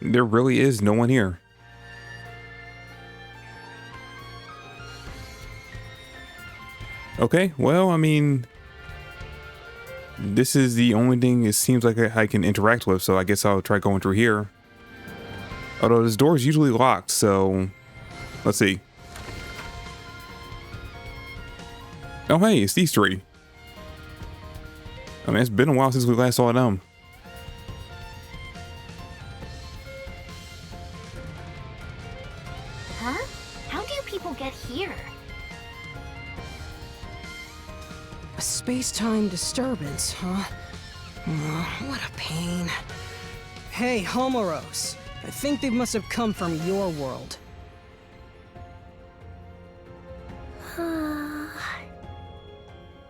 there really is no one here. Okay, well, I mean, this is the only thing it seems like I can interact with, so I guess I'll try going through here. Although this door is usually locked, so let's see. Oh, hey, it's these three. I mean, it's been a while since we last saw them. Huh? How do people get here? A space-time disturbance, huh? What a pain. Hey, Homoros. I think they must have come from your world.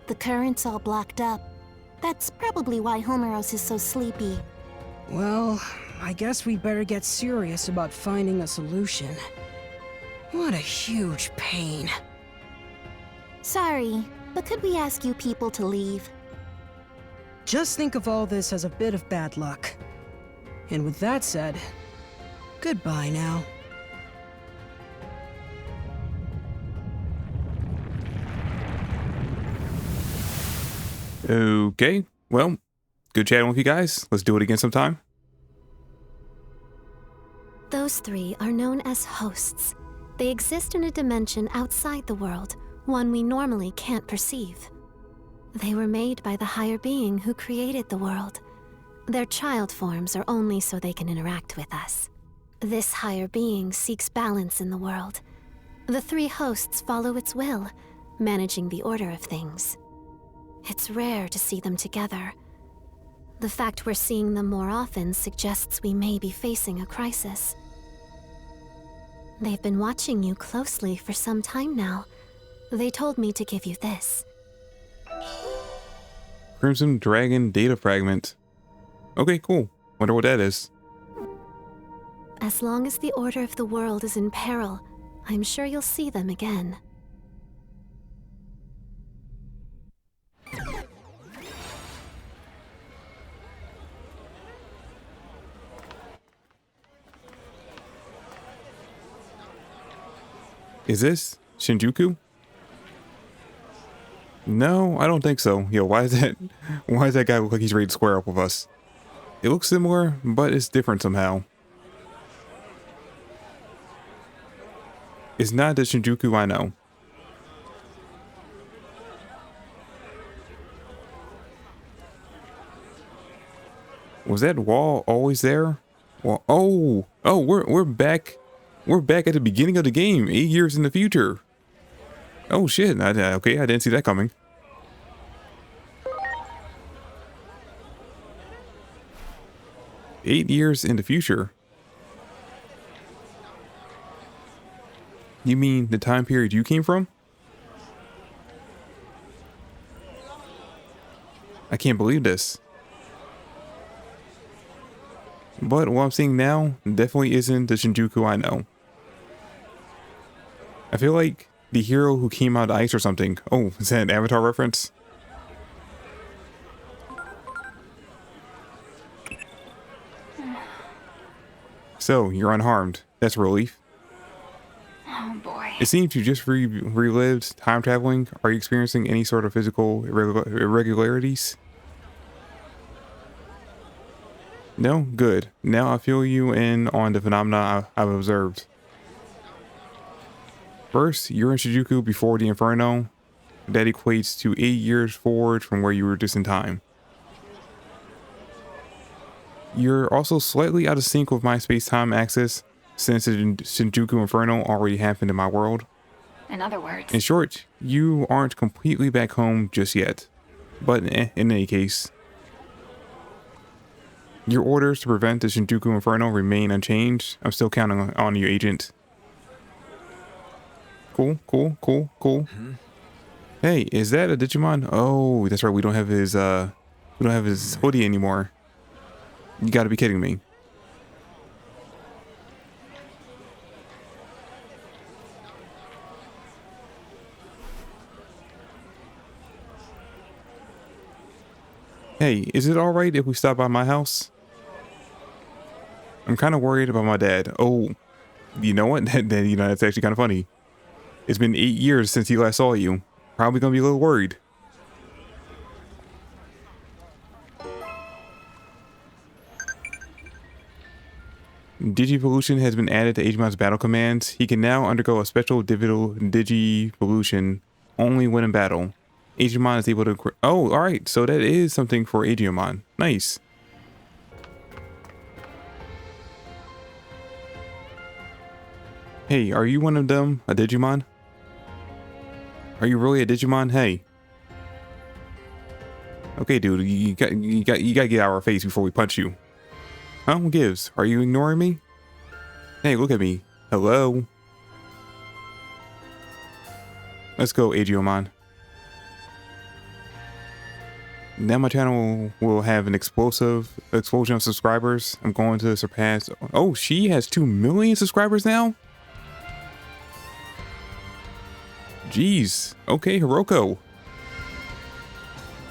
The current's all blocked up. That's probably why Homeros is so sleepy. Well, I guess we'd better get serious about finding a solution. What a huge pain. Sorry, but could we ask you people to leave? Just think of all this as a bit of bad luck. And with that said, goodbye now. Okay, well, good chatting with you guys. Let's do it again sometime. Those three are known as hosts. They exist in a dimension outside the world, one we normally can't perceive. They were made by the higher being who created the world. Their child forms are only so they can interact with us. This higher being seeks balance in the world. The three hosts follow its will, managing the order of things. It's rare to see them together. The fact we're seeing them more often suggests we may be facing a crisis. They've been watching you closely for some time now. They told me to give you this. Crimson Dragon data fragment. Okay, cool. Wonder what that is. As long as the order of the world is in peril, I'm sure you'll see them again. Is this Shinjuku? No, I don't think so. Yo, why is that guy look like he's ready to square up with us? It looks similar, but it's different somehow. It's not the Shinjuku I know. Was that wall always there? Well, oh, we're back. We're back at the beginning of the game, 8 years in the future. Oh shit! Okay, I didn't see that coming. Eight years in the future. You mean the time period you came from? I can't believe this. But what I'm seeing now definitely isn't the Shinjuku I know. I feel like the hero who came out of ice or something. Oh, is that an Avatar reference? So, you're unharmed. That's a relief. Oh boy. It seems you just relived time traveling. Are you experiencing any sort of physical irregularities? No? Good. Now I feel you in on the phenomena I've observed. First, you're in Shinjuku before the Inferno. That equates to 8 years forward from where you were just in time. You're also slightly out of sync with my space-time axis, since the Shinjuku Inferno already happened in my world. In other words, In short, you aren't completely back home just yet. But in any case, your orders to prevent the Shinjuku Inferno remain unchanged. I'm still counting on you, Agent. Cool. Hey, is that a Digimon? Oh, that's right. We don't have his hoodie anymore. You gotta be kidding me. Hey, is it alright if we stop by my house? I'm kind of worried about my dad. Oh, you know what? That's actually kind of funny. It's been 8 years since he last saw you. Probably gonna be a little worried. Digivolution has been added to Agemon's battle commands. He can now undergo a special Digivolution only when in battle. Agemon is able to... Oh, alright. So that is something for Agemon. Nice. Hey, are you one of them? A Digimon? Are you really a Digimon? Hey. Okay, dude. You gotta get out of our face before we punch you. Huh? Who gives? Are you ignoring me? Hey, look at me. Hello? Let's go, Agemon. Now my channel will have an explosion of subscribers. I'm going to surpass... Oh, she has 2 million subscribers now? Jeez. Okay, Hiroko.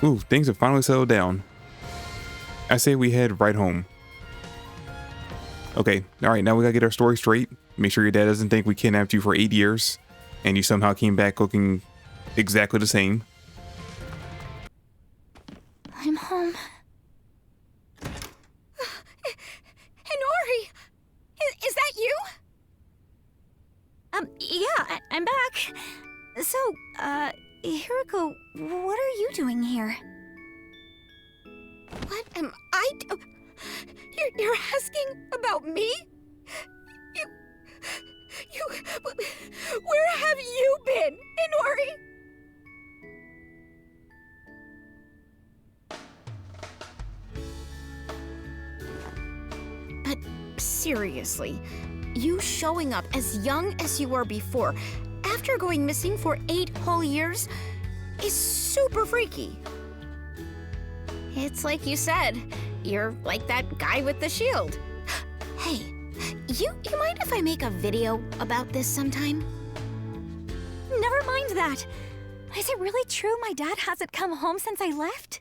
Ooh, things have finally settled down. I say we head right home. Okay, alright, now we gotta get our story straight. Make sure your dad doesn't think we kidnapped you for 8 years, and you somehow came back looking exactly the same. I'm home. Hinori! Is that you? Yeah, I'm back. So, Hiroko, what are you doing here? What am I You're asking about me? Where have you been, Hinori? But seriously, you showing up as young as you were before, after going missing for 8 whole years, is super freaky. It's like you said, you're like that guy with the shield. Hey, you mind if I make a video about this sometime? Never mind that. Is it really true my dad hasn't come home since I left?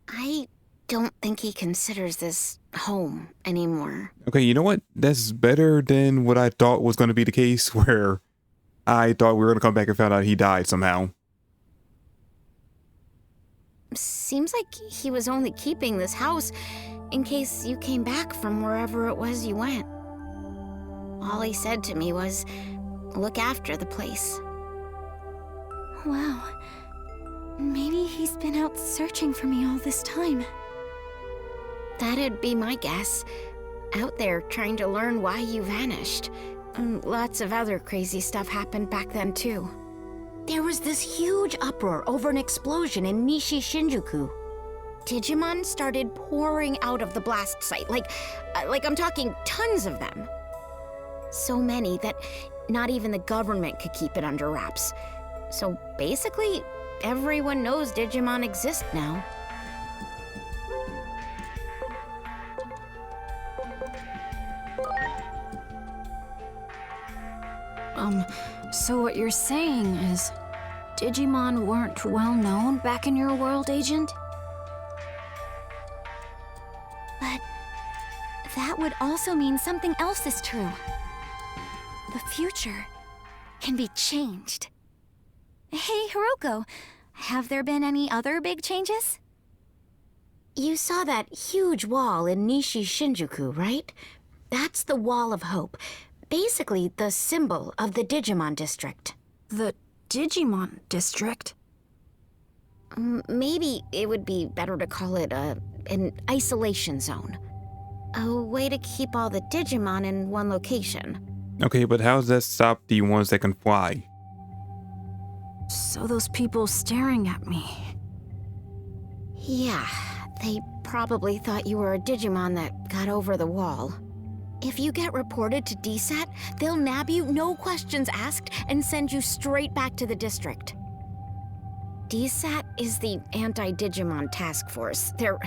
I don't think he considers this home anymore. Okay, you know what? That's better than what I thought was going to be the case, where I thought we were going to come back and found out he died somehow. Seems like he was only keeping this house in case you came back from wherever it was you went. All he said to me was, look after the place. Wow. Maybe he's been out searching for me all this time. That'd be my guess. Out there trying to learn why you vanished. And lots of other crazy stuff happened back then too. There was this huge uproar over an explosion in Nishi Shinjuku. Digimon started pouring out of the blast site, like I'm talking tons of them. So many that not even the government could keep it under wraps. So basically, everyone knows Digimon exist now. So what you're saying is Digimon weren't well known back in your world, Agent? But that would also mean something else is true. The future can be changed. Hey, Hiroko, have there been any other big changes? You saw that huge wall in Nishi Shinjuku, right? That's the Wall of Hope. Basically, the symbol of the Digimon District. The Digimon District? Maybe it would be better to call it an isolation zone. A way to keep all the Digimon in one location. Okay, but how does that stop the ones that can fly? So those people staring at me... Yeah, they probably thought you were a Digimon that got over the wall. If you get reported to DSAT, they'll nab you, no questions asked, and send you straight back to the district. DSAT is the Anti-Digimon Task Force. They're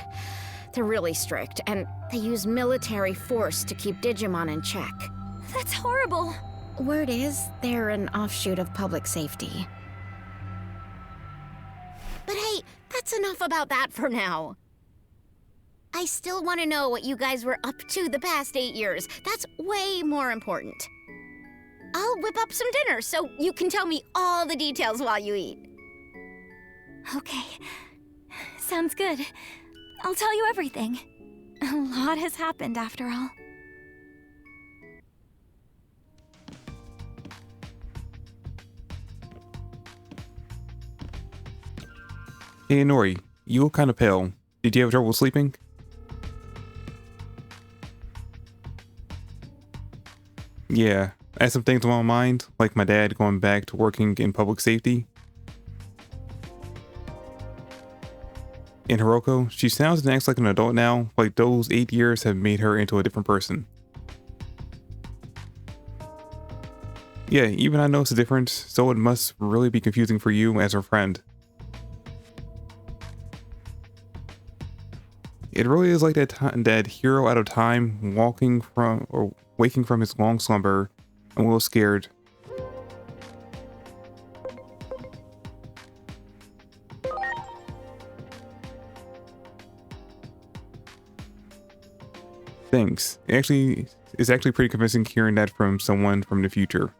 really strict, and they use military force to keep Digimon in check. That's horrible. Word is, they're an offshoot of public safety. But hey, that's enough about that for now. I still want to know what you guys were up to the past 8 years. That's way more important. I'll whip up some dinner so you can tell me all the details while you eat. Okay. Sounds good. I'll tell you everything. A lot has happened after all. Hey, Nori, you look kind of pale. Did you have trouble sleeping? Yeah, I had some things on my mind, like my dad going back to working in public safety. And Hiroko, she sounds and acts like an adult now, like those 8 years have made her into a different person. Yeah, even I noticed a difference, so it must really be confusing for you as her friend. It really is like that hero out of time waking from his long slumber and a little scared. Thanks. It's actually pretty convincing hearing that from someone from the future.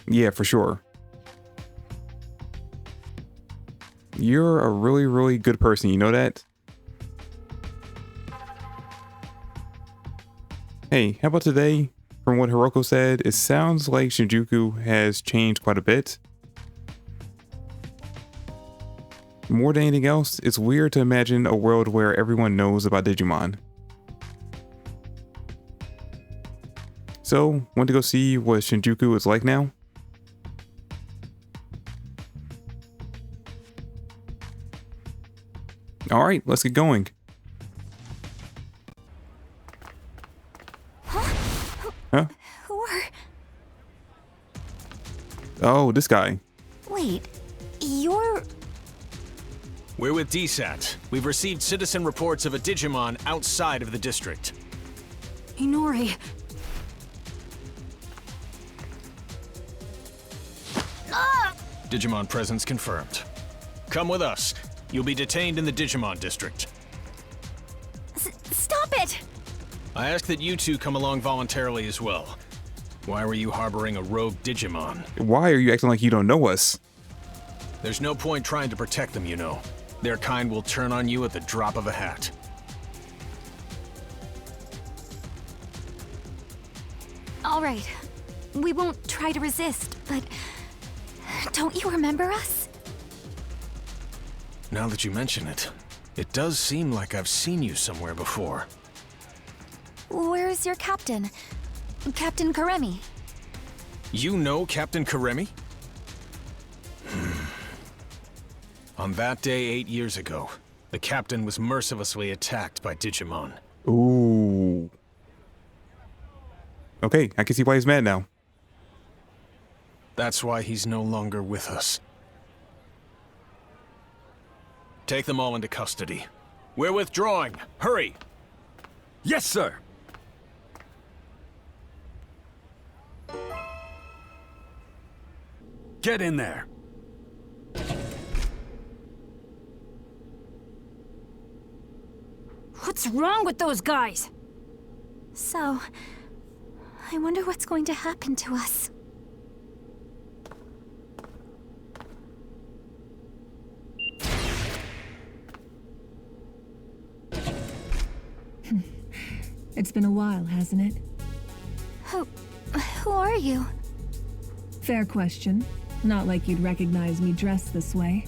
Yeah, for sure. You're a really, really good person, you know that? Hey, how about today? From what Hiroko said, it sounds like Shinjuku has changed quite a bit. More than anything else, it's weird to imagine a world where everyone knows about Digimon. So, want to go see what Shinjuku is like now? Alright, let's get going. Huh? Who are... Oh, this guy. Wait, you're... We're with DSAT. We've received citizen reports of a Digimon outside of the district. Inori. Digimon presence confirmed. Come with us. You'll be detained in the Digimon district. Stop it! I ask that you two come along voluntarily as well. Why were you harboring a rogue Digimon? Why are you acting like you don't know us? There's no point trying to protect them, you know. Their kind will turn on you at the drop of a hat. All right. We won't try to resist, but... Don't you remember us? Now that you mention it, it does seem like I've seen you somewhere before. Where's your captain? Captain Karemi. You know Captain Karemi? On that day 8 years ago, the captain was mercilessly attacked by Digimon. Ooh. Okay, I can see why he's mad now. That's why he's no longer with us. Take them all into custody. We're withdrawing. Hurry! Yes, sir! Get in there. What's wrong with those guys? So, I wonder what's going to happen to us. It's been a while, hasn't it? Who are you? Fair question. Not like you'd recognize me dressed this way.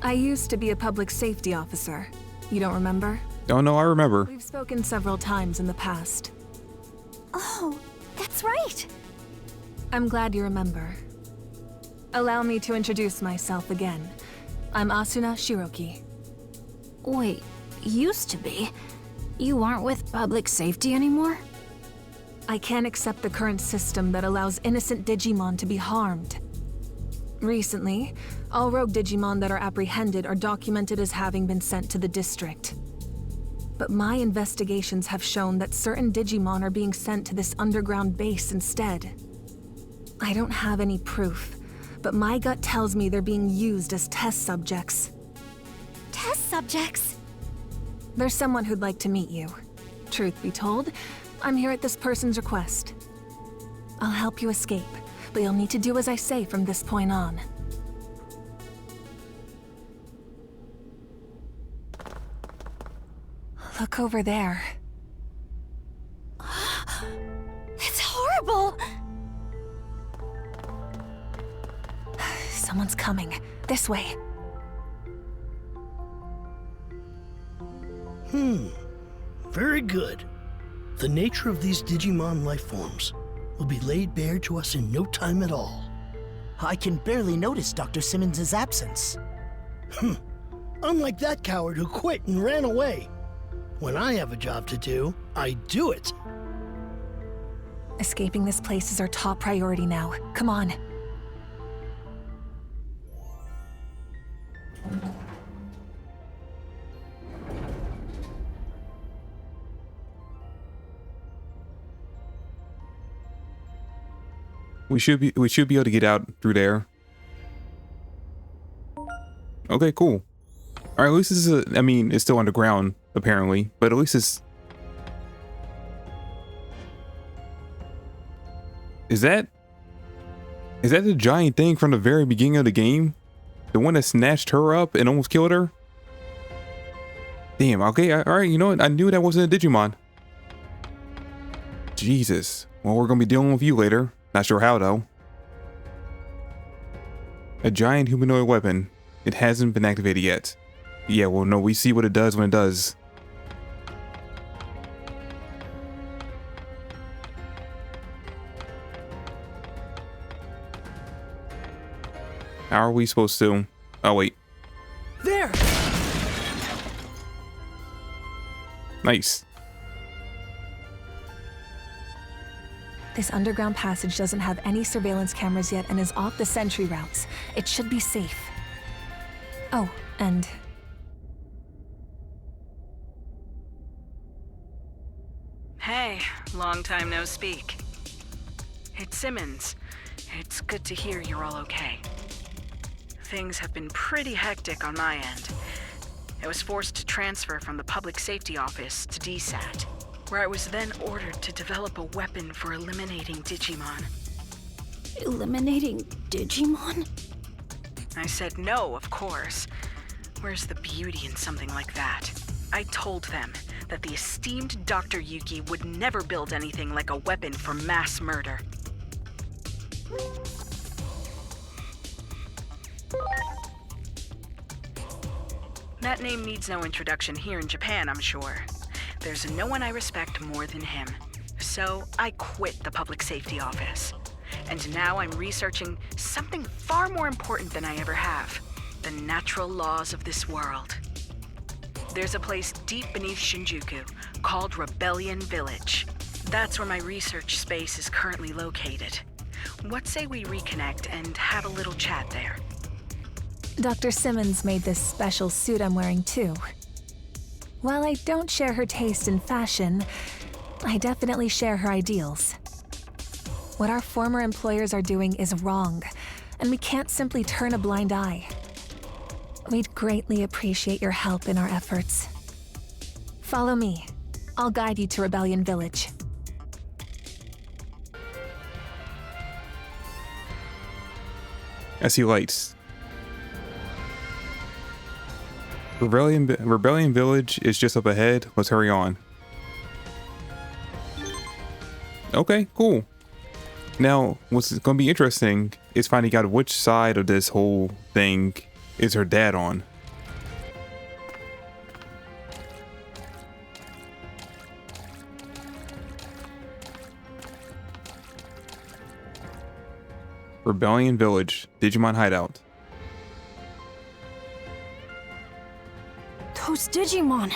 I used to be a public safety officer. You don't remember? Oh no, I remember. We've spoken several times in the past. Oh, that's right. I'm glad you remember. Allow me to introduce myself again. I'm Asuna Shiroki. Wait, used to be? You aren't with public safety anymore? I can't accept the current system that allows innocent Digimon to be harmed. Recently, all rogue Digimon that are apprehended are documented as having been sent to the district. But my investigations have shown that certain Digimon are being sent to this underground base instead. I don't have any proof, but my gut tells me they're being used as test subjects. Test subjects? There's someone who'd like to meet you. Truth be told, I'm here at this person's request. I'll help you escape, but you'll need to do as I say from this point on. Look over there. It's horrible! Someone's coming. This way. Very good. The nature of these Digimon life forms will be laid bare to us in no time at all. I can barely notice Dr. Simmons' absence. Unlike that coward who quit and ran away. When I have a job to do, I do it. Escaping this place is our top priority now. Come on. We should be able to get out through there. Okay, cool. All right, at least this is I mean, it's still underground apparently, but at least it's. Is that the giant thing from the very beginning of the game? The one that snatched her up and almost killed her? Damn, okay, all right, you know what? I knew that wasn't a Digimon. Jesus. Well, we're gonna be dealing with you later. Not sure how, though. A giant humanoid weapon. It hasn't been activated yet. Yeah, well, no, we see what it does when it does. How are we supposed to? Oh, wait. There! Nice. This underground passage doesn't have any surveillance cameras yet and is off the sentry routes. It should be safe. Oh, and... Hey, long time no speak. It's Simmons. It's good to hear you're all okay. Things have been pretty hectic on my end. I was forced to transfer from the Public Safety Office to DSAT, where I was then ordered to develop a weapon for eliminating Digimon. Eliminating Digimon? I said no, of course. Where's the beauty in something like that? I told them that the esteemed Dr. Yuki would never build anything like a weapon for mass murder. That name needs no introduction here in Japan, I'm sure. There's no one I respect more than him. So I quit the Public Safety Office. And now I'm researching something far more important than I ever have. The natural laws of this world. There's a place deep beneath Shinjuku called Rebellion Village. That's where my research space is currently located. What say we reconnect and have a little chat there? Dr. Simmons made this special suit I'm wearing too. While I don't share her taste in fashion, I definitely share her ideals. What our former employers are doing is wrong, and we can't simply turn a blind eye. We'd greatly appreciate your help in our efforts. Follow me. I'll guide you to Rebellion Village. I see lights. Rebellion Village is just up ahead. Let's hurry on. Okay, cool. Now, what's going to be interesting is finding out which side of this whole thing is her dad on. Rebellion Village, Digimon Hideout. Those Digimon!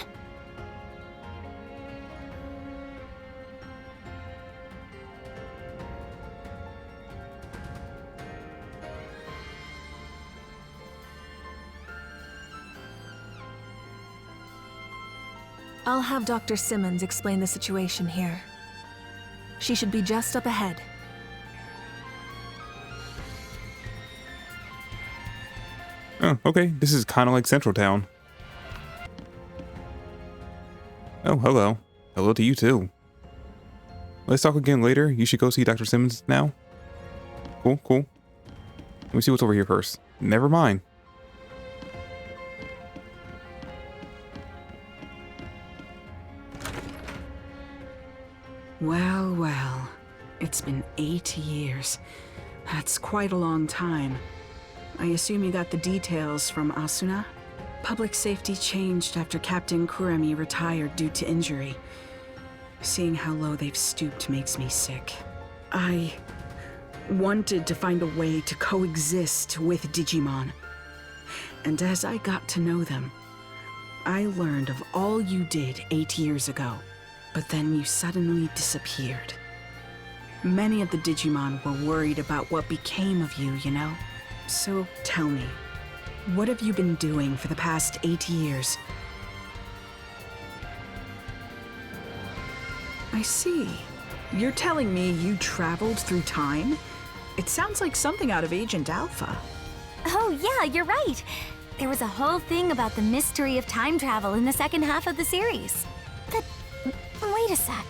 I'll have Dr. Simmons explain the situation here. She should be just up ahead. Oh, okay. This is kind of like Central Town. Oh, hello. Hello to you too. Let's talk again later. You should go see Dr. Simmons now. Cool, cool. Let me see what's over here first. Never mind. Well, well. It's been 8 years. That's quite a long time. I assume you got the details from Asuna? Public safety changed after Captain Kurami retired due to injury. Seeing how low they've stooped makes me sick. I wanted to find a way to coexist with Digimon. And as I got to know them, I learned of all you did 8 years ago. But then you suddenly disappeared. Many of the Digimon were worried about what became of you, you know? So tell me, what have you been doing for the past 8 years? I see. You're telling me you traveled through time? It sounds like something out of Agent Alpha. Oh yeah, you're right. There was a whole thing about the mystery of time travel in the second half of the series. But wait a sec.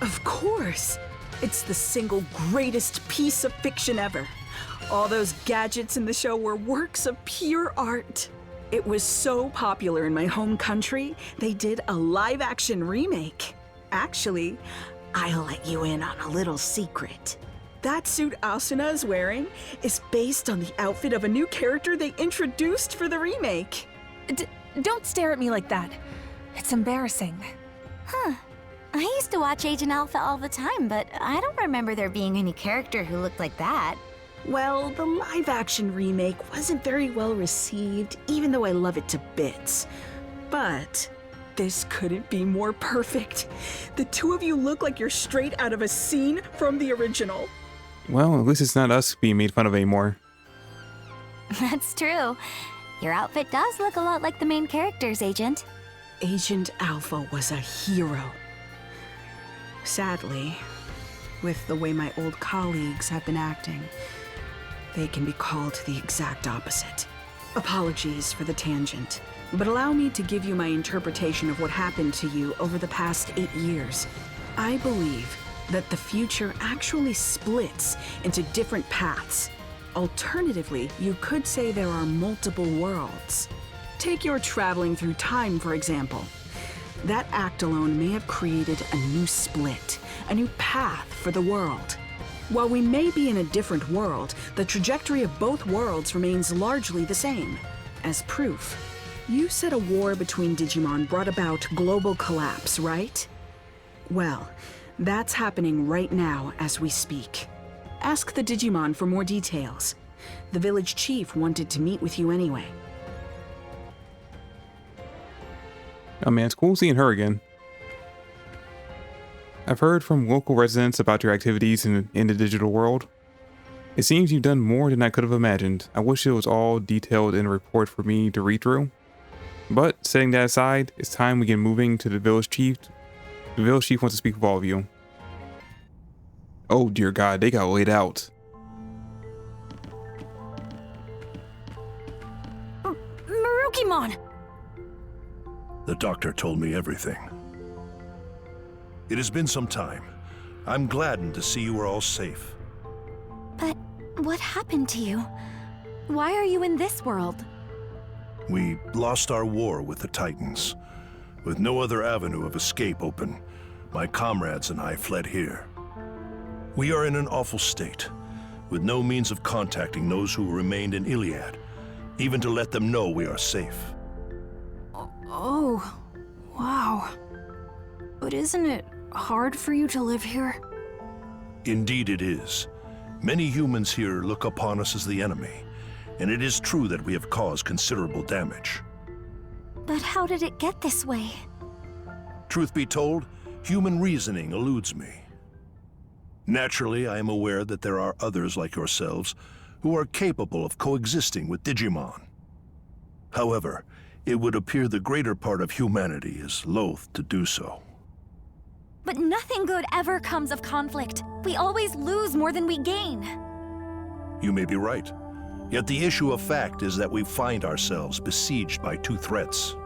Of course! It's the single greatest piece of fiction ever. All those gadgets in the show were works of pure art. It was so popular in my home country, they did a live-action remake. Actually, I'll let you in on a little secret. That suit Asuna is wearing is based on the outfit of a new character they introduced for the remake. Don't stare at me like that. It's embarrassing. Huh. I used to watch Agent Alpha all the time, but I don't remember there being any character who looked like that. Well, the live-action remake wasn't very well received, even though I love it to bits. But this couldn't be more perfect. The two of you look like you're straight out of a scene from the original. Well, at least it's not us being made fun of anymore. That's true. Your outfit does look a lot like the main characters, Agent. Agent Alpha was a hero. Sadly, with the way my old colleagues have been acting, they can be called the exact opposite. Apologies for the tangent, but allow me to give you my interpretation of what happened to you over the past 8 years. I believe that the future actually splits into different paths. Alternatively, you could say there are multiple worlds. Take your traveling through time, for example. That act alone may have created a new split, a new path for the world. While we may be in a different world, the trajectory of both worlds remains largely the same. As proof, you said a war between Digimon brought about global collapse, right? Well, that's happening right now as we speak. Ask the Digimon for more details. The village chief wanted to meet with you anyway. Oh man, it's cool seeing her again. I've heard from local residents about your activities in the digital world. It seems you've done more than I could have imagined. I wish it was all detailed in a report for me to read through. But setting that aside, it's time we get moving to the village chief. The village chief wants to speak with all of you. Oh dear God, they got laid out. Marukimon! The doctor told me everything. It has been some time. I'm gladdened to see you are all safe. But what happened to you? Why are you in this world? We lost our war with the Titans. With no other avenue of escape open, my comrades and I fled here. We are in an awful state, with no means of contacting those who remained in Iliad, even to let them know we are safe. Oh, wow. But isn't it hard for you to live here? Indeed it is. Many humans here look upon us as the enemy, and it is true that we have caused considerable damage. But how did it get this way? Truth be told, human reasoning eludes me. Naturally, I am aware that there are others like yourselves who are capable of coexisting with Digimon. However, it would appear the greater part of humanity is loath to do so. But nothing good ever comes of conflict. We always lose more than we gain. You may be right. Yet the issue of fact is that we find ourselves besieged by two threats.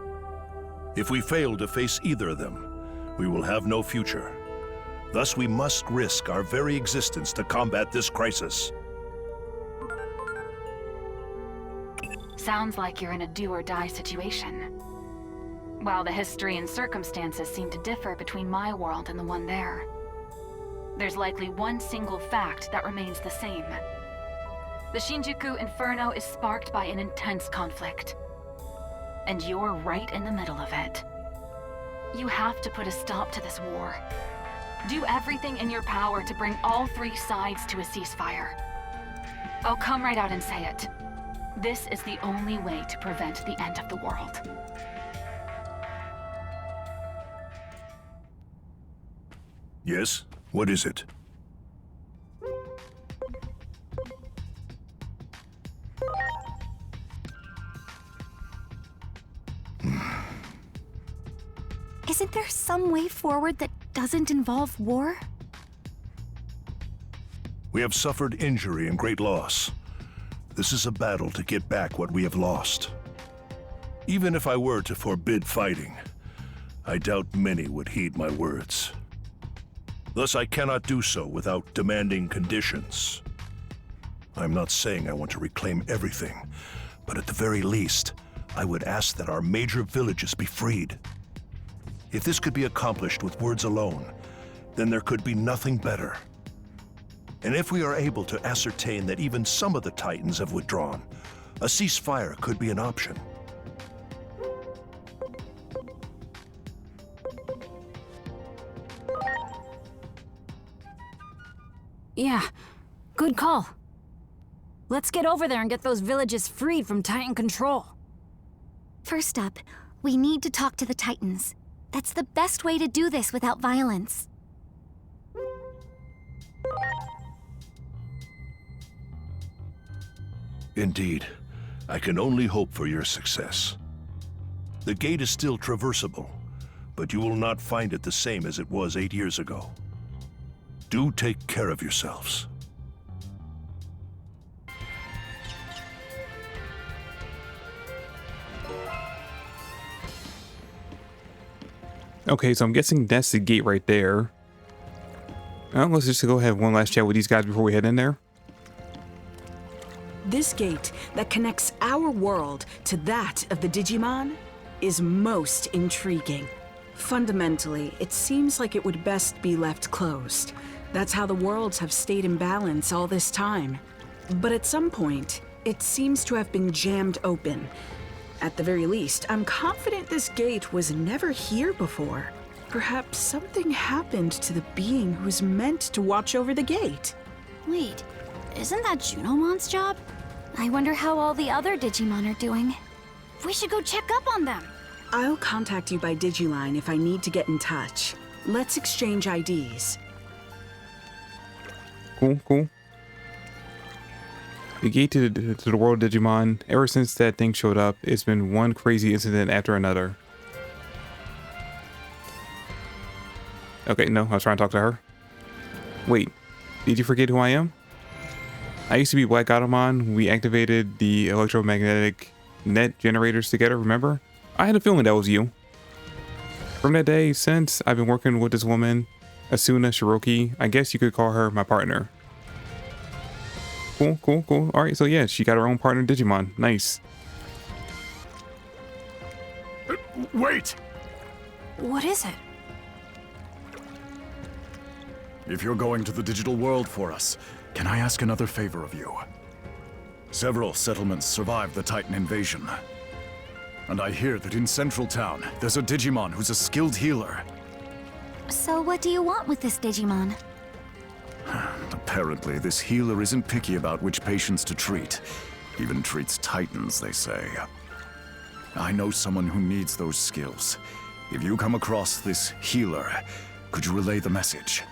If we fail to face either of them, we will have no future. Thus, we must risk our very existence to combat this crisis. Sounds like you're in a do-or-die situation. While the history and circumstances seem to differ between my world and the one there, there's likely one single fact that remains the same. The Shinjuku Inferno is sparked by an intense conflict, and you're right in the middle of it. You have to put a stop to this war. Do everything in your power to bring all three sides to a ceasefire. I'll come right out and say it. This is the only way to prevent the end of the world. Yes? What is it? Isn't there some way forward that doesn't involve war? We have suffered injury and great loss. This is a battle to get back what we have lost. Even if I were to forbid fighting, I doubt many would heed my words. Thus, I cannot do so without demanding conditions. I'm not saying I want to reclaim everything, but at the very least, I would ask that our major villages be freed. If this could be accomplished with words alone, then there could be nothing better. And if we are able to ascertain that even some of the Titans have withdrawn, a ceasefire could be an option. Yeah, good call. Let's get over there and get those villages freed from Titan control. First up, we need to talk to the Titans. That's the best way to do this without violence. Indeed, I can only hope for your success. The gate is still traversable, but you will not find it the same as it was 8 years ago. Do take care of yourselves. Okay, so I'm guessing that's the gate right there. Let's just go ahead and have one last chat with these guys before we head in there. This gate that connects our world to that of the Digimon is most intriguing. Fundamentally, it seems like it would best be left closed. That's how the worlds have stayed in balance all this time. But at some point, it seems to have been jammed open. At the very least, I'm confident this gate was never here before. Perhaps something happened to the being who's meant to watch over the gate. Wait, isn't that Junomon's job? I wonder how all the other Digimon are doing. We should go check up on them. I'll contact you by Digiline if I need to get in touch. Let's exchange IDs. Cool. The gate to the world of Digimon, ever since that thing showed up, it's been one crazy incident after another. Okay, no, I was trying to talk to her. Wait, did you forget who I am? I used to be Black Automon. We activated the electromagnetic net generators together, remember? I had a feeling that was you. From that day since, I've been working with this woman, Asuna Shiroki. I guess you could call her my partner. Cool. All right, so yeah, she got her own partner Digimon. Nice. Wait! What is it? If you're going to the digital world for us, can I ask another favor of you? Several settlements survived the Titan invasion. And I hear that in Central Town, there's a Digimon who's a skilled healer. So what do you want with this Digimon? Apparently, this healer isn't picky about which patients to treat. Even treats Titans, they say. I know someone who needs those skills. If you come across this healer, could you relay the message?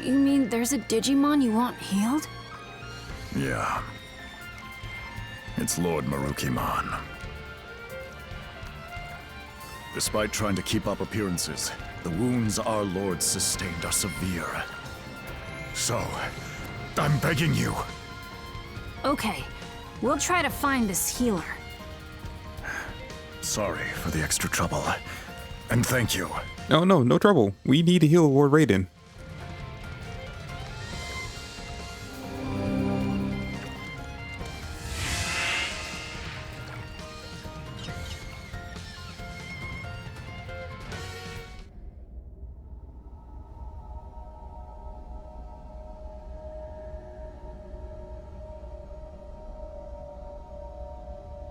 You mean there's a Digimon you want healed? Yeah. It's Lord Marukimon. Despite trying to keep up appearances, the wounds our lords sustained are severe. So, I'm begging you. Okay, we'll try to find this healer. Sorry for the extra trouble. And thank you. No trouble. We need to heal Lord Raiden.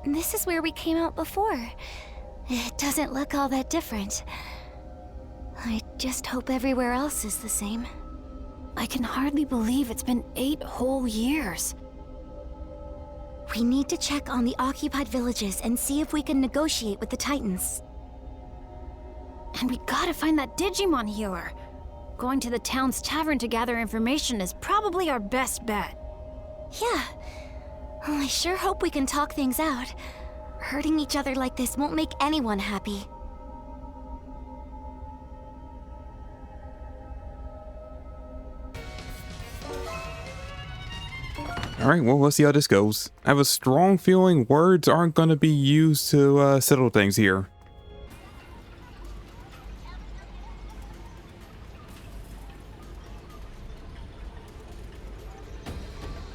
This is where we came out before. It doesn't look all that different. I just hope everywhere else is the same. I can hardly believe it's been 8 whole years. We need to check on the occupied villages and see if we can negotiate with the Titans. And we gotta find that Digimon healer. Going to the town's tavern to gather information is probably our best bet. Yeah. Well, I sure hope we can talk things out. Hurting each other like this won't make anyone happy. Alright, well, let's see how this goes. I have a strong feeling words aren't going to be used to settle things here.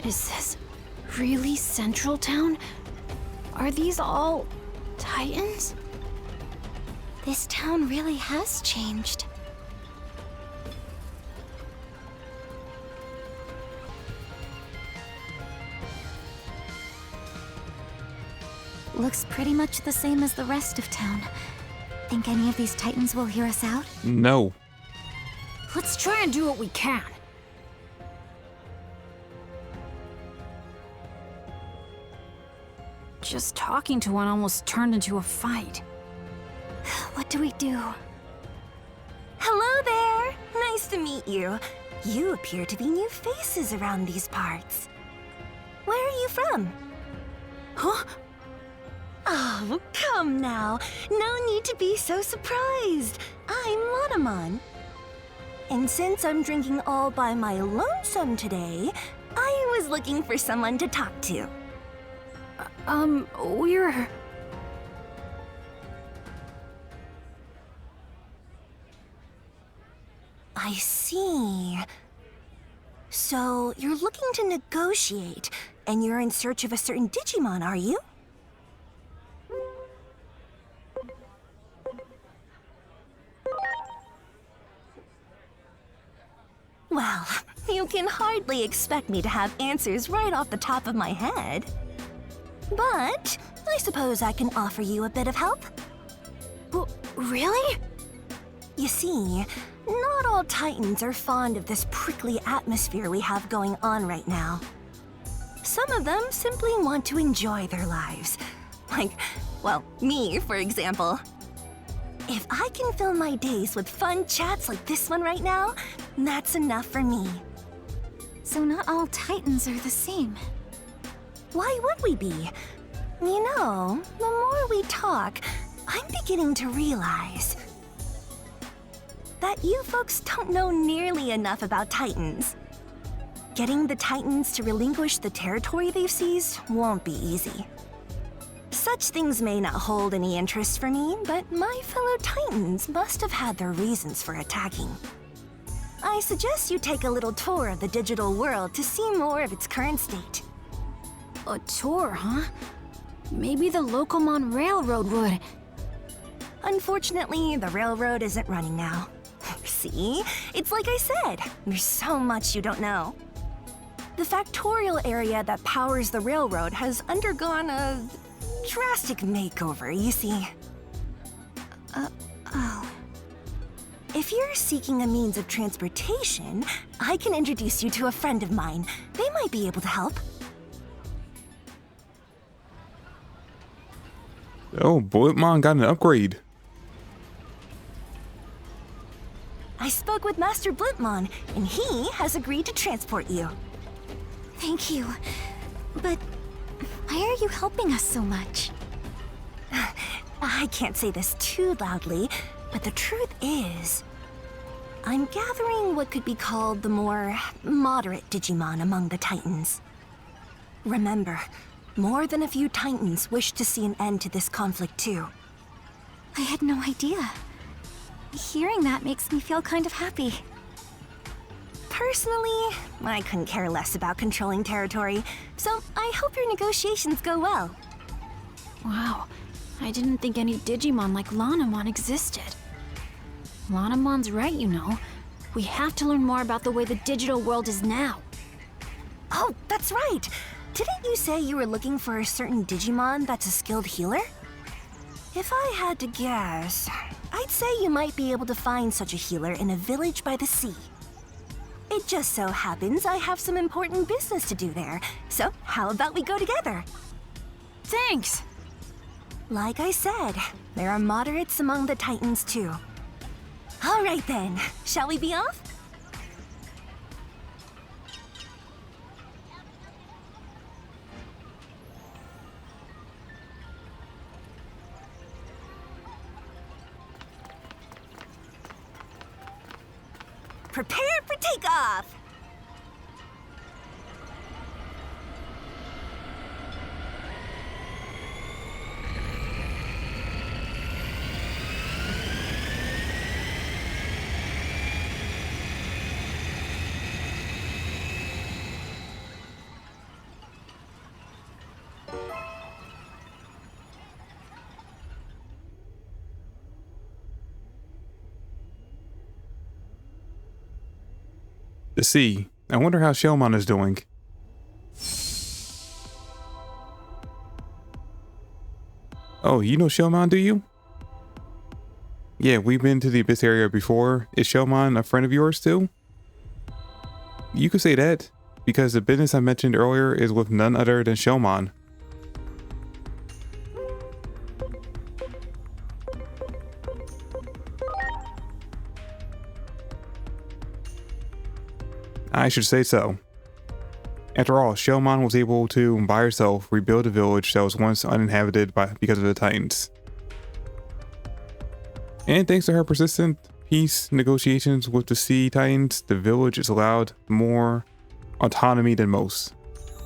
Is this really Central Town? Are these all Titans? This town really has changed. Looks pretty much the same as the rest of town. Think any of these Titans will hear us out? No. Let's try and do what we can. Just talking to one almost turned into a fight. What do we do? Hello there! Nice to meet you. You appear to be new faces around these parts. Where are you from? Huh? Oh, come now. No need to be so surprised. I'm Monomon. And since I'm drinking all by my lonesome today, I was looking for someone to talk to. We're... I see. So, you're looking to negotiate, and you're in search of a certain Digimon, are you? Well, you can hardly expect me to have answers right off the top of my head. But I suppose I can offer you a bit of help. Really? You see, not all Titans are fond of this prickly atmosphere we have going on right now. Some of them simply want to enjoy their lives. Like, well, me, for example. If I can fill my days with fun chats like this one right now, that's enough for me. So not all Titans are the same. Why would we be? You know, the more we talk, I'm beginning to realize that you folks don't know nearly enough about Titans. Getting the Titans to relinquish the territory they've seized won't be easy. Such things may not hold any interest for me, but my fellow Titans must have had their reasons for attacking. I suggest you take a little tour of the digital world to see more of its current state. A tour, huh? Maybe the Locomon Railroad would. Unfortunately, the railroad isn't running now. See? It's like I said, there's so much you don't know. The factorial area that powers the railroad has undergone a drastic makeover, you see. Oh. If you're seeking a means of transportation, I can introduce you to a friend of mine. They might be able to help. Oh, Blipmon got an upgrade. I spoke with Master Blipmon, and he has agreed to transport you. Thank you. But why are you helping us so much? I can't say this too loudly, but the truth is, I'm gathering what could be called the more moderate Digimon among the Titans. Remember, more than a few Titans wish to see an end to this conflict too. I had no idea. Hearing that makes me feel kind of happy. Personally, I couldn't care less about controlling territory, so I hope your negotiations go well. Wow, I didn't think any Digimon like Lanamon existed. Lanamon's right, you know. We have to learn more about the way the digital world is now. Oh, that's right! Didn't you say you were looking for a certain Digimon that's a skilled healer? If I had to guess, I'd say you might be able to find such a healer in a village by the sea. It just so happens I have some important business to do there, so how about we go together? Thanks! Like I said, there are moderates among the Titans too. All right then, shall we be off? Prepare for takeoff! The sea. I wonder how Shellmon is doing. Oh, you know Shellmon, do you? Yeah, we've been to the Abyss area before. Is Shellmon a friend of yours too? You could say that, because the business I mentioned earlier is with none other than Shellmon. I should say so. After all, Shellmon was able to, by herself, rebuild a village that was once uninhabited because of the Titans. And thanks to her persistent peace negotiations with the Sea Titans, the village is allowed more autonomy than most.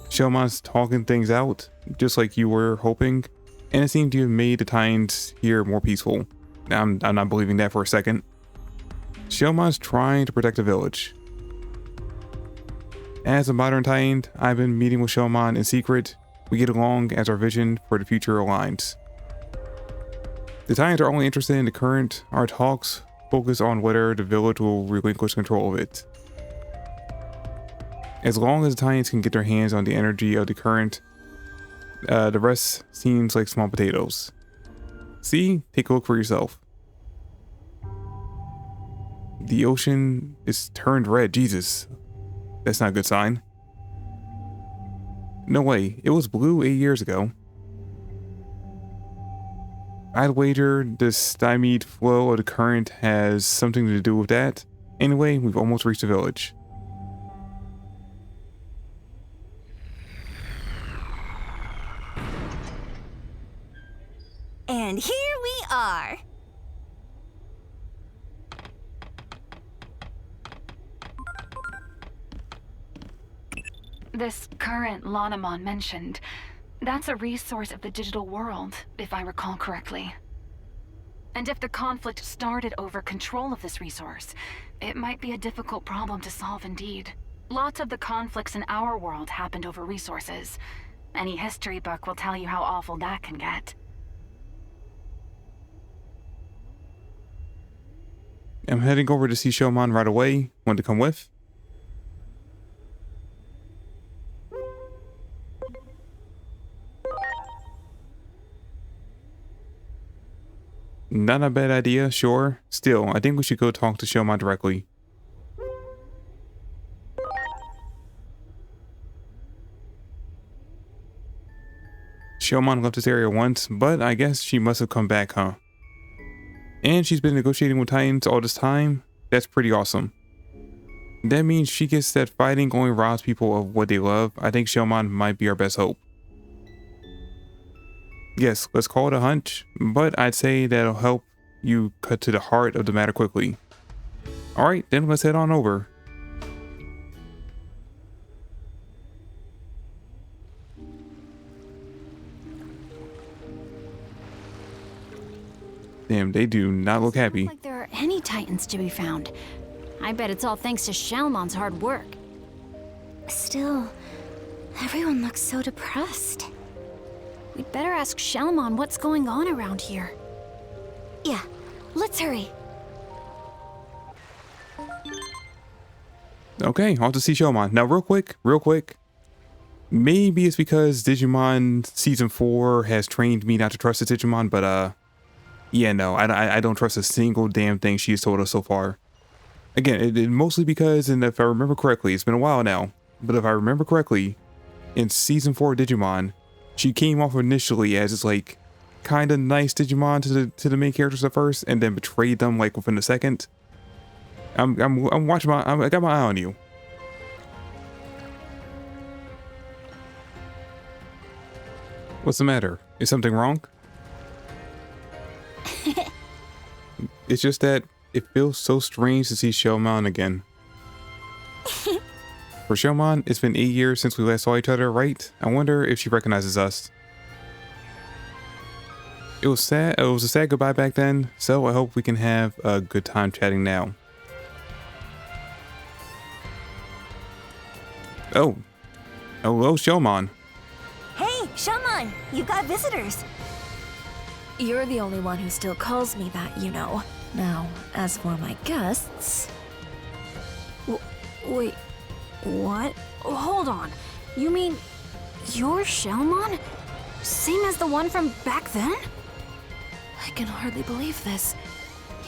Shellmon's talking things out, just like you were hoping, and it seemed to have made the Titans here more peaceful. I'm not believing that for a second. Shellmon's trying to protect the village. As a modern Titan, I've been meeting with Shellmon in secret. We get along as our vision for the future aligns. The Titans are only interested in the current. Our talks focus on whether the village will relinquish control of it. As long as the Titans can get their hands on the energy of the current, the rest seems like small potatoes. See? Take a look for yourself. The ocean is turned red. Jesus. That's not a good sign. No way, it was blue 8 years ago. I'd wager the stymied flow of the current has something to do with that. Anyway, we've almost reached the village. And here we are. This current Lanamon mentioned, that's a resource of the digital world, if I recall correctly. And if the conflict started over control of this resource, it might be a difficult problem to solve indeed. Lots of the conflicts in our world happened over resources. Any history book will tell you how awful that can get. I'm heading over to see Shellmon right away. Want to come with? Not a bad idea, sure. Still, I think we should go talk to Shellmon directly. Shellmon left this area once, but I guess she must have come back, huh? And she's been negotiating with Titans all this time? That's pretty awesome. That means she gets that fighting only robs people of what they love. I think Shellmon might be our best hope. Yes, let's call it a hunch, but I'd say that'll help you cut to the heart of the matter quickly. Alright, then let's head on over. Damn, they do not look happy. Like there are any Titans to be found. I bet it's all thanks to Shellmon's hard work. Still, everyone looks so depressed. We'd better ask Shellmon what's going on around here. Yeah, let's hurry. Okay, on to see Shellmon. Now, real quick. Maybe it's because Digimon Season 4 has trained me not to trust the Digimon, but yeah, no, I don't trust a single damn thing she's told us so far. Again, it mostly because, and if I remember correctly, it's been a while now, but if I remember correctly, in Season 4 Digimon, she came off initially as this like kind of nice Digimon to the main characters at first, and then betrayed them like within a second. I'm watching I got my eye on you. What's the matter? Is something wrong? It's just that it feels so strange to see Shellmon again. For Shellmon, it's been 8 years since we last saw each other, right? I wonder if she recognizes us. It was sad. It was a sad goodbye back then, so I hope we can have a good time chatting now. Oh, hello, Shellmon. Hey, Shellmon, you've got visitors. You're the only one who still calls me that, you know. Now, as for my guests... Wait, what? Hold on. You mean you're Shellmon? Same as the one from back then? I can hardly believe this.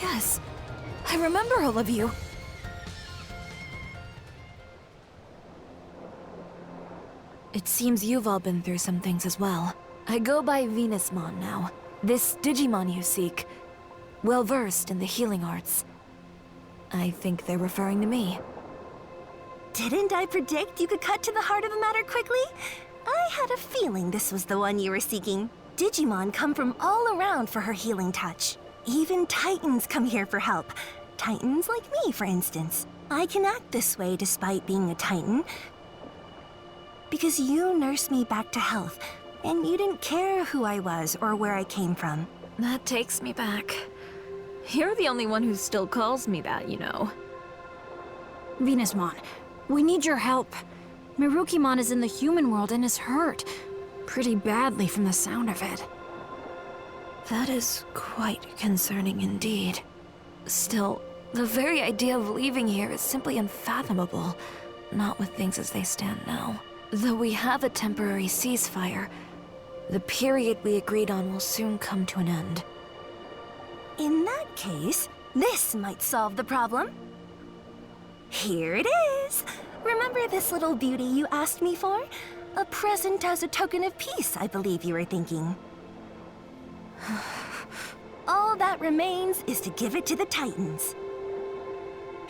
Yes, I remember all of you. It seems you've all been through some things as well. I go by Venusmon now. This Digimon you seek, well-versed in the healing arts. I think they're referring to me. Didn't I predict you could cut to the heart of the matter quickly? I had a feeling this was the one you were seeking. Digimon come from all around for her healing touch. Even Titans come here for help. Titans like me, for instance. I can act this way despite being a Titan, because you nursed me back to health, and you didn't care who I was or where I came from. That takes me back. You're the only one who still calls me that, you know. Venusmon, we need your help. Mirukimon is in the human world and is hurt. Pretty badly from the sound of it. That is quite concerning indeed. Still, the very idea of leaving here is simply unfathomable. Not with things as they stand now. Though we have a temporary ceasefire, the period we agreed on will soon come to an end. In that case, this might solve the problem. Here it is! Remember this little beauty you asked me for? A present as a token of peace, I believe you were thinking. All that remains is to give it to the Titans.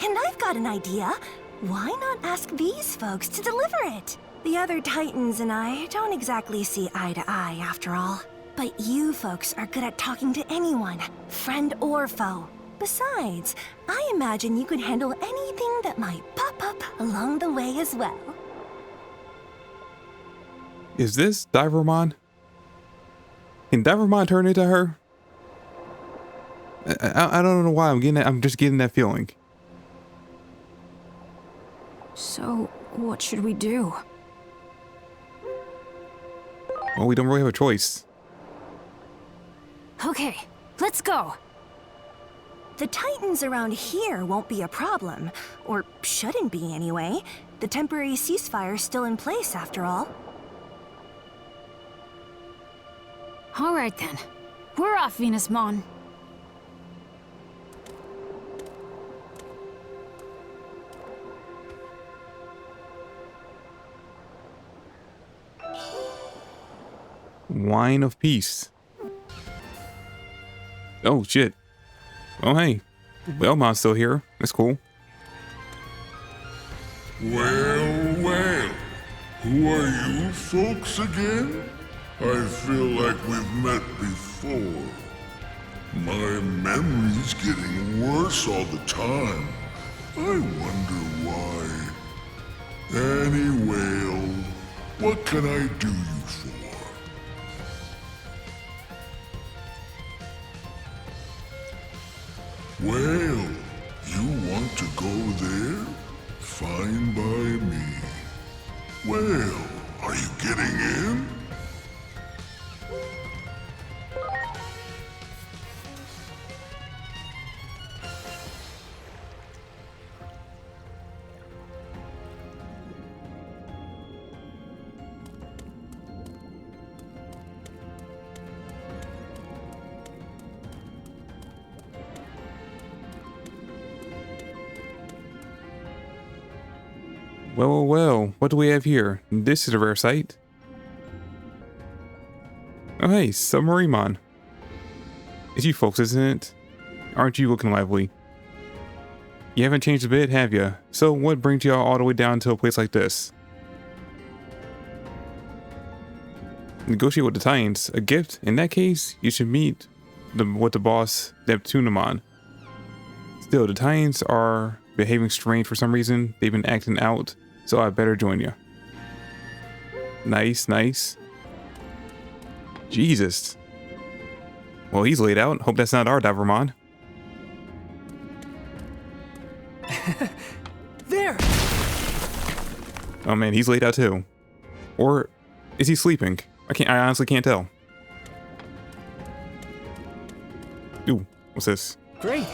And I've got an idea. Why not ask these folks to deliver it? The other Titans and I don't exactly see eye to eye, after all. But you folks are good at talking to anyone, friend or foe. Besides, I imagine you could handle anything that might pop up along the way as well. Is this Divermon? Can Divermon turn into her? I don't know why I'm getting that. I'm just getting that feeling. So, what should we do? Well, we don't really have a choice. Okay, let's go. The Titans around here won't be a problem, or shouldn't be anyway. The temporary ceasefire's still in place, after all. All right then, we're off, Venusmon. Wine of peace. Oh shit. Oh hey, Belmont's still here. That's cool. Well, well. Who are you folks again? I feel like we've met before. My memory's getting worse all the time. I wonder why. Anyway, what can I do you for? Well, you want to go there? Fine by me. Well, are you getting in? Well, what do we have here? This is a rare sight. Oh hey, Submarimon. It's you folks, isn't it? Aren't you looking lively? You haven't changed a bit, have you? So what brings you all the way down to a place like this? Negotiate with the Titans. A gift? In that case, you should meet with the boss, Neptunamon. Still, the Titans are behaving strange for some reason. They've been acting out, so I better join you. Nice, nice. Jesus. Well, he's laid out. Hope that's not our Divermon. There! Oh man, he's laid out too. Or is he sleeping? I honestly can't tell. Ooh, what's this? Great.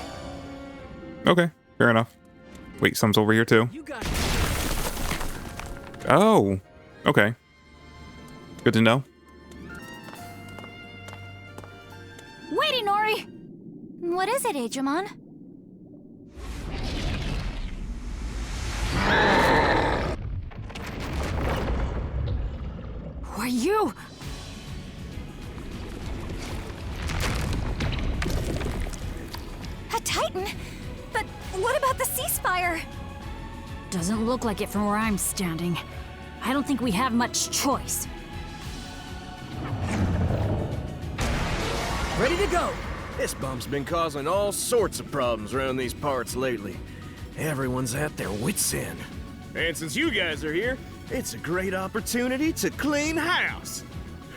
Okay, fair enough. Wait, some's over here too. You got it. Oh, okay. Good to know. Wait, Inori! What is it, Digimon? Who are you? A Titan? But what about the ceasefire? Doesn't look like it from where I'm standing. I don't think we have much choice. Ready to go! This bump's been causing all sorts of problems around these parts lately. Everyone's at their wits' end. And since you guys are here, it's a great opportunity to clean house.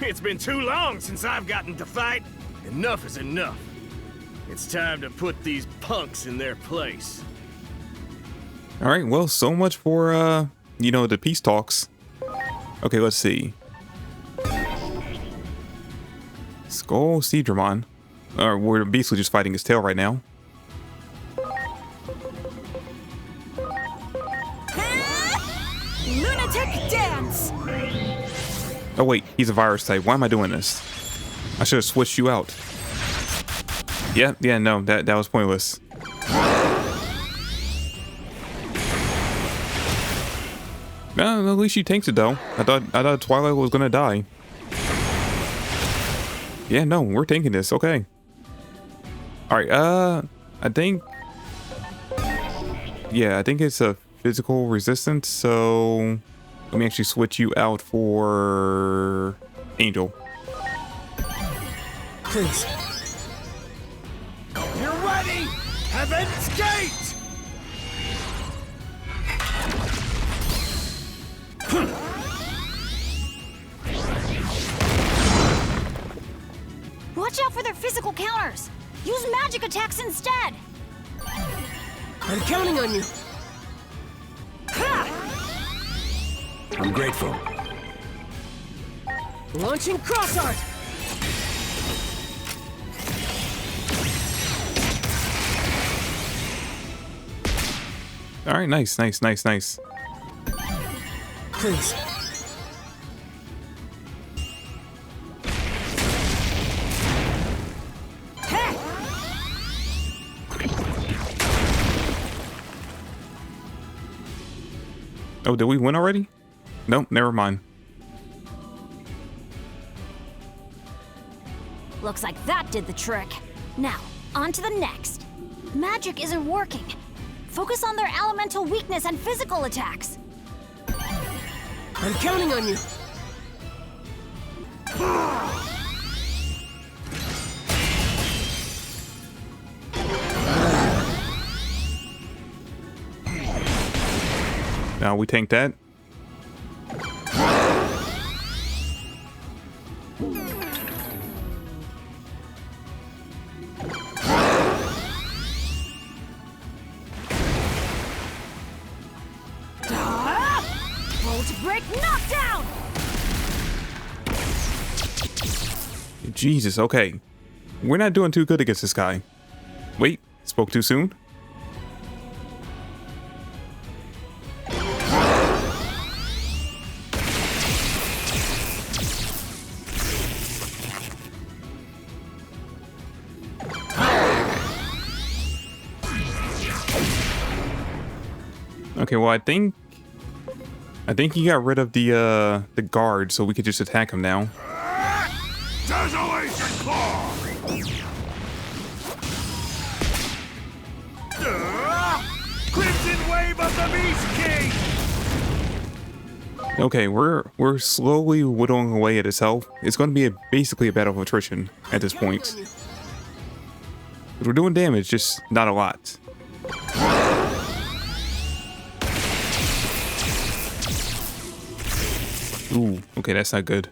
It's been too long since I've gotten to fight. Enough is enough. It's time to put these punks in their place. All right, well, so much for, you know, the peace talks. Okay, let's see. Skull Seedramon. We're basically just fighting his tail right now. Lunatic dance! Oh wait, he's a virus type. Why am I doing this? I should have switched you out. Yeah, no, that was pointless. No, at least she tanks it though. I thought Twilight was gonna die. Yeah, no, we're tanking this. Okay. All right. I think. Yeah, I think it's a physical resistance. So let me actually switch you out for Angel. Please. You're ready! Heaven's Gate! Watch out for their physical counters! Use magic attacks instead! I'm counting on you. I'm grateful. Launching Cross Art! All right, nice. Please. Oh, did we win already? Nope, never mind. Looks like that did the trick. Now, on to the next. Magic isn't working. Focus on their elemental weakness and physical attacks. I'm counting on you. Now we tank that. Volt break knockdown! Jesus, okay. We're not doing too good against this guy. Wait, spoke too soon? Okay, well, I think he got rid of the guard, so we could just attack him now. Desolation Claw! Crimson Wave of the Beast King! Okay, we're slowly whittling away at his health. It's going to be basically a battle of attrition at this point. But we're doing damage, just not a lot. Ooh, okay, that's not good.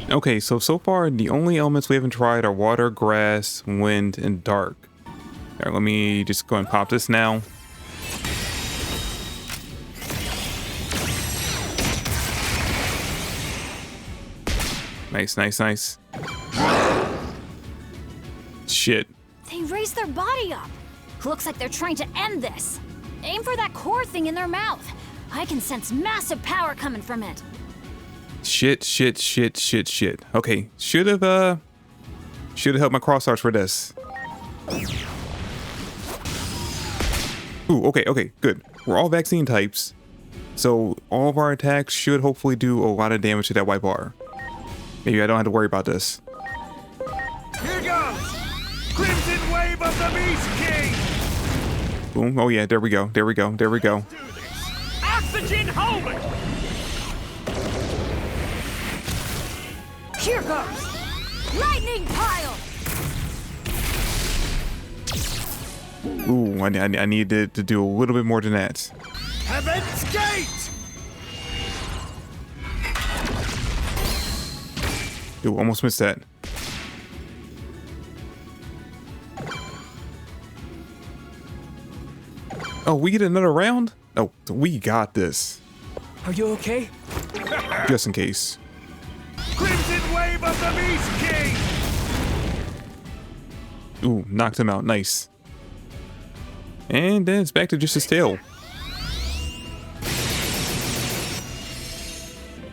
Okay, so far the only elements we haven't tried are water, grass, wind, and dark. Alright, let me just go and pop this now. Nice, nice, nice. Shit. They raised their body up. Looks like they're trying to end this. Aim for that core thing in their mouth. I can sense massive power coming from it. Shit. Okay, should have helped my crosshair for this. Ooh, okay, good. We're all vaccine types, so all of our attacks should hopefully do a lot of damage to that white bar. Maybe I don't have to worry about this. Here goes! Crimson Wave of the Beast King! Boom. Oh yeah, there we go. Oxygen Homer! Here goes! Lightning pile! Ooh, I need to do a little bit more than that. Heaven's Gate! Ooh, almost missed that. Oh, we get another round? Oh, we got this. Are you okay? Just in case. Crimson Wave of the Beast King! Ooh, knocked him out. Nice. And then it's back to just his tail.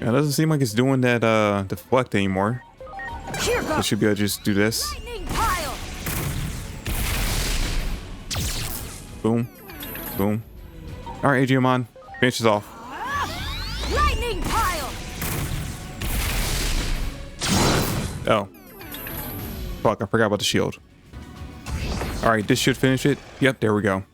It doesn't seem like it's doing that deflect anymore. I should be able to just do this. Boom. Boom. Alright, Digimon. Finish this off. Lightning pile! Oh. Fuck, I forgot about the shield. Alright, this should finish it. Yep, there we go.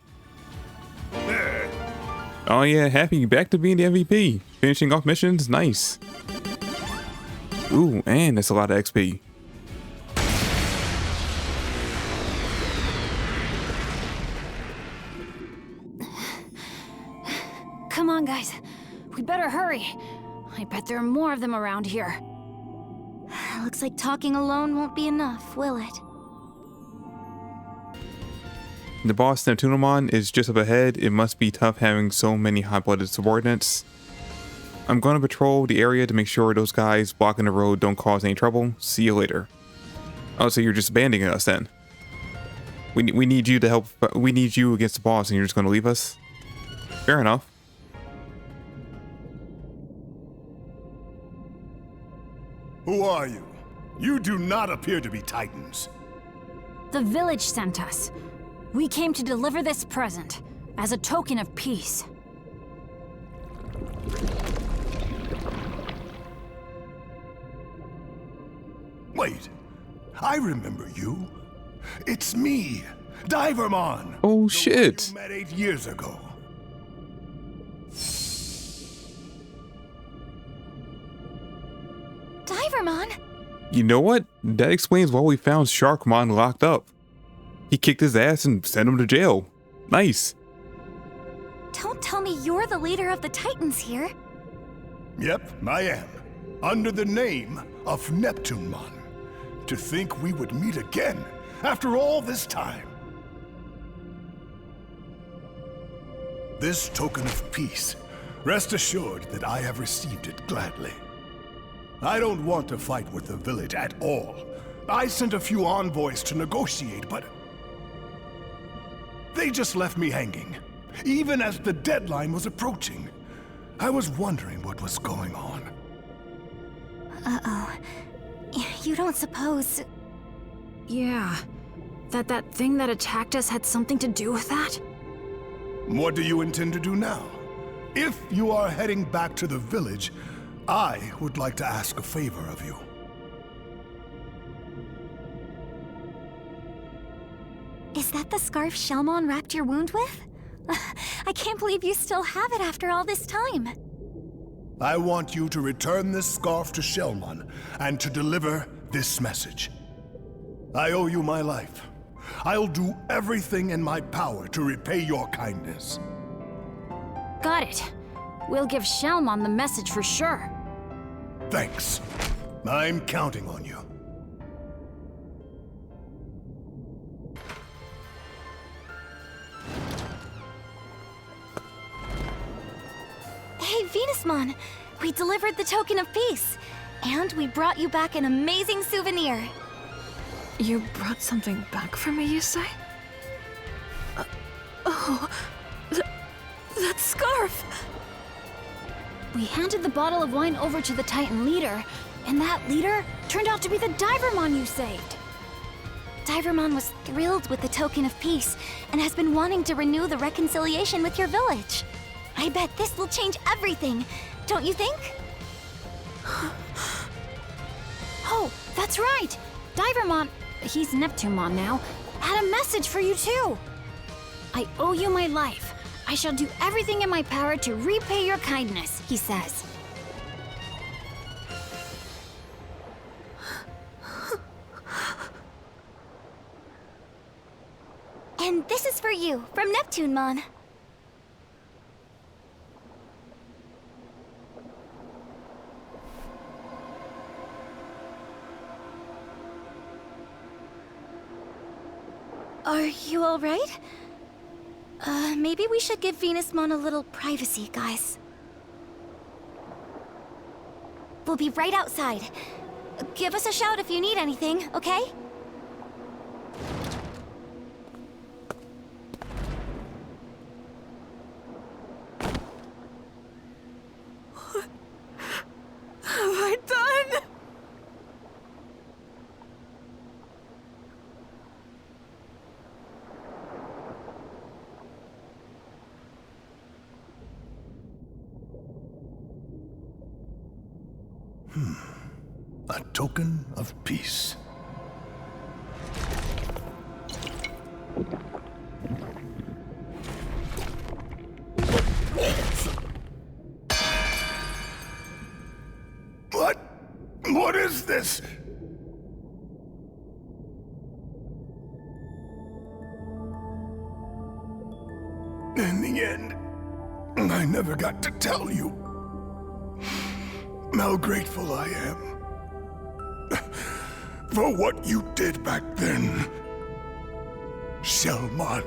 Oh yeah, happy back to being the MVP. Finishing off missions, nice. Ooh, and that's a lot of XP. Come on, guys. We better hurry. I bet there are more of them around here. Looks like talking alone won't be enough, will it? The boss Neptunemon is just up ahead. It must be tough having so many hot-blooded subordinates. I'm going to patrol the area to make sure those guys blocking the road don't cause any trouble. See you later. Oh, so you're just abandoning us then? We need you to help. We need you against the boss, and you're just going to leave us? Fair enough. Who are you? You do not appear to be Titans. The village sent us. We came to deliver this present as a token of peace. Wait, I remember you. It's me, Divermon! Oh shit! You met 8 years ago. Divermon? You know what? That explains why we found Sharkmon locked up. He kicked his ass and sent him to jail. Nice. Don't tell me you're the leader of the Titans here. Yep, I am. Under the name of Neptunemon. To think we would meet again after all this time. This token of peace, rest assured that I have received it gladly. I don't want to fight with the village at all. I sent a few envoys to negotiate, but they just left me hanging, even as the deadline was approaching. I was wondering what was going on. Uh-oh. You don't suppose... Yeah. That thing that attacked us had something to do with that? What do you intend to do now? If you are heading back to the village, I would like to ask a favor of you. Is that the scarf Shellmon wrapped your wound with? I can't believe you still have it after all this time. I want you to return this scarf to Shellmon and to deliver this message. I owe you my life. I'll do everything in my power to repay your kindness. Got it. We'll give Shellmon the message for sure. Thanks. I'm counting on you. Hey, Venusmon! We delivered the token of peace. And we brought you back an amazing souvenir. You brought something back for me, you say? That scarf! We handed the bottle of wine over to the Titan leader, and that leader turned out to be the Divermon you saved. Divermon was thrilled with the token of peace and has been wanting to renew the reconciliation with your village. I bet this will change everything, don't you think? Oh, that's right! Divermon, he's Neptunemon now, had a message for you too. I owe you my life. I shall do everything in my power to repay your kindness, he says. And this is for you, from Neptunemon. Are you all right? Maybe we should give Venusmon a little privacy, guys. We'll be right outside. Give us a shout if you need anything, okay? What have I done? A token of peace. What is this? In the end, I never got to tell you how grateful I am for what you did back then, Shellmon.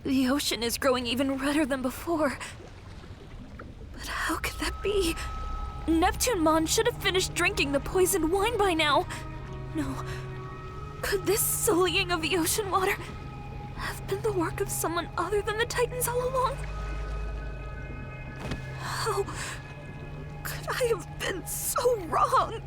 The ocean is growing even redder than before. But how could that be? Neptunemon should have finished drinking the poisoned wine by now. No. Could this sullying of the ocean water have been the work of someone other than the Titans all along? How could I have been so wrong?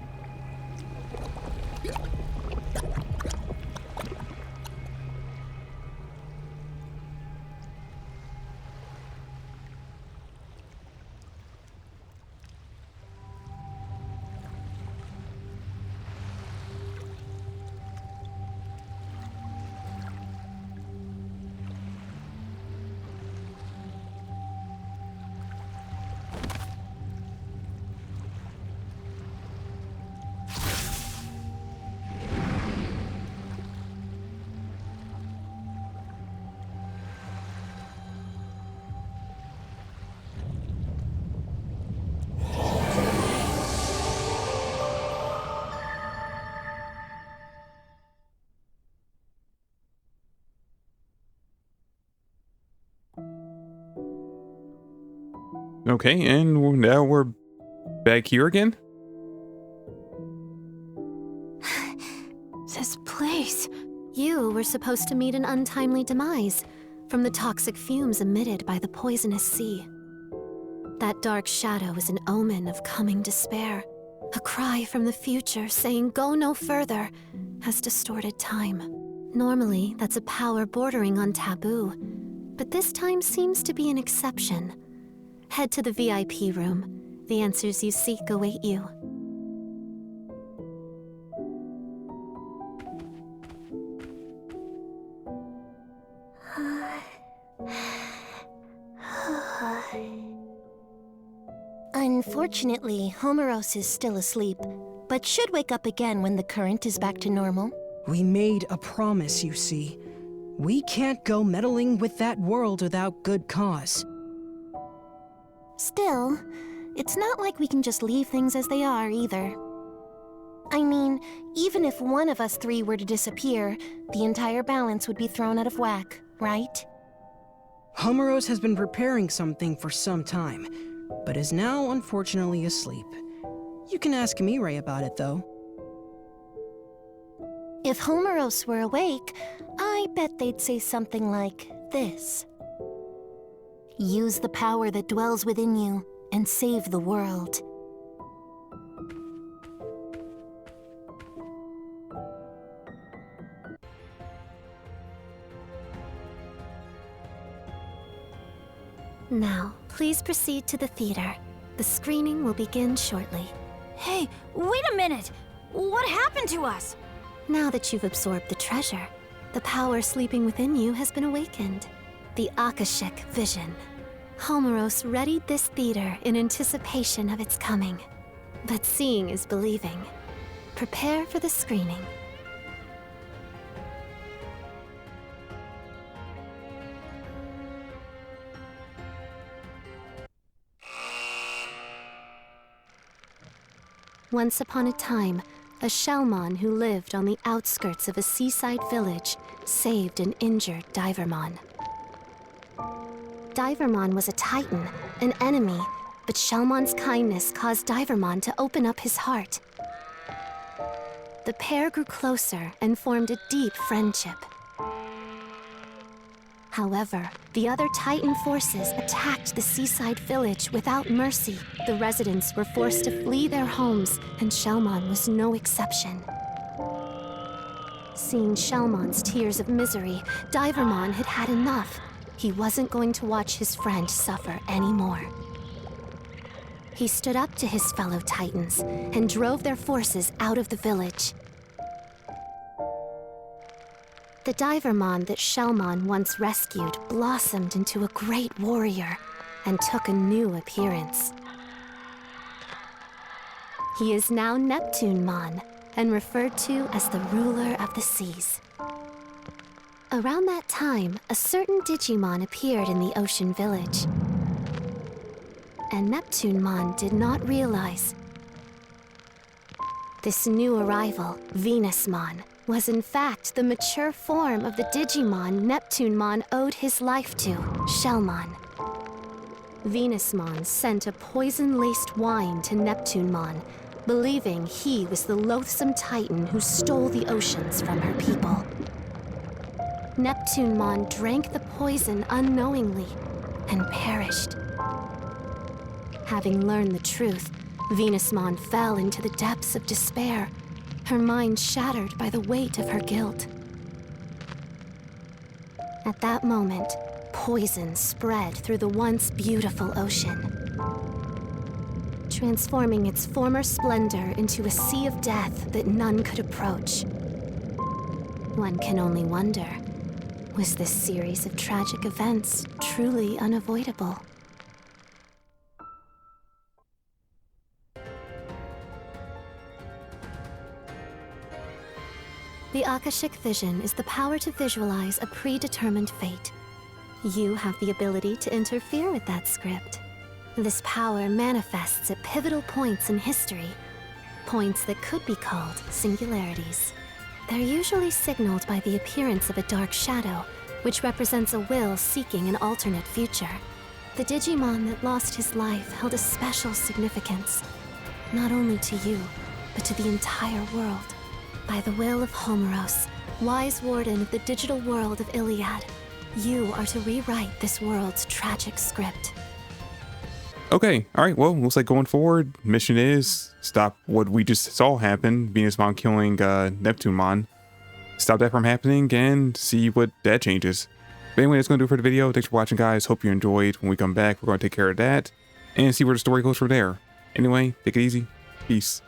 Okay, and now we're back here again? This place. You were supposed to meet an untimely demise from the toxic fumes emitted by the poisonous sea. That dark shadow is an omen of coming despair. A cry from the future saying go no further has distorted time. Normally, that's a power bordering on taboo, but this time seems to be an exception. Head to the VIP room. The answers you seek await you. Unfortunately, Homeros is still asleep, but should wake up again when the current is back to normal. We made a promise, you see. We can't go meddling with that world without good cause. Still, it's not like we can just leave things as they are, either. I mean, even if one of us three were to disappear, the entire balance would be thrown out of whack, right? Homeros has been preparing something for some time, but is now unfortunately asleep. You can ask Mirai about it, though. If Homeros were awake, I bet they'd say something like this. Use the power that dwells within you and save the world. Now, please proceed to the theater. The screening will begin shortly. Hey, wait a minute! What happened to us? Now that you've absorbed the treasure, the power sleeping within you has been awakened. The Akashic Vision. Homeros readied this theater in anticipation of its coming. But seeing is believing. Prepare for the screening. Once upon a time, a Shellmon who lived on the outskirts of a seaside village saved an injured Divermon. Divermon was a Titan, an enemy, but Shellmon's kindness caused Divermon to open up his heart. The pair grew closer and formed a deep friendship. However, the other Titan forces attacked the seaside village without mercy. The residents were forced to flee their homes, and Shellmon was no exception. Seeing Shellmon's tears of misery, Divermon had had enough. He wasn't going to watch his friend suffer anymore. He stood up to his fellow Titans and drove their forces out of the village. The Divermon that Shellmon once rescued blossomed into a great warrior and took a new appearance. He is now Neptunemon and referred to as the ruler of the seas. Around that time, a certain Digimon appeared in the ocean village. And Neptunemon did not realize this new arrival, Venusmon, was in fact the mature form of the Digimon Neptunemon owed his life to, Shellmon. Venusmon sent a poison-laced wine to Neptunemon, believing he was the loathsome Titan who stole the oceans from her people. Neptunemon drank the poison unknowingly and perished. Having learned the truth, Venusmon fell into the depths of despair her mind shattered by the weight of her guilt. At that moment, poison spread through the once beautiful ocean, transforming its former splendor into a sea of death that none could approach. One can only wonder, was this series of tragic events truly unavoidable? The Akashic Vision is the power to visualize a predetermined fate. You have the ability to interfere with that script. This power manifests at pivotal points in history, points that could be called singularities. They're usually signaled by the appearance of a dark shadow, which represents a will seeking an alternate future. The Digimon that lost his life held a special significance, not only to you, but to the entire world. By the will of Homeros, wise warden of the digital world of Iliad, you are to rewrite this world's tragic script. Okay, alright, well, looks like going forward, mission is stop what we just saw happen, Venusmon killing Neptunemon. Stop that from happening and see what that changes. But anyway, that's going to do it for the video. Thanks for watching, guys. Hope you enjoyed. When we come back, we're going to take care of that and see where the story goes from there. Anyway, take it easy. Peace.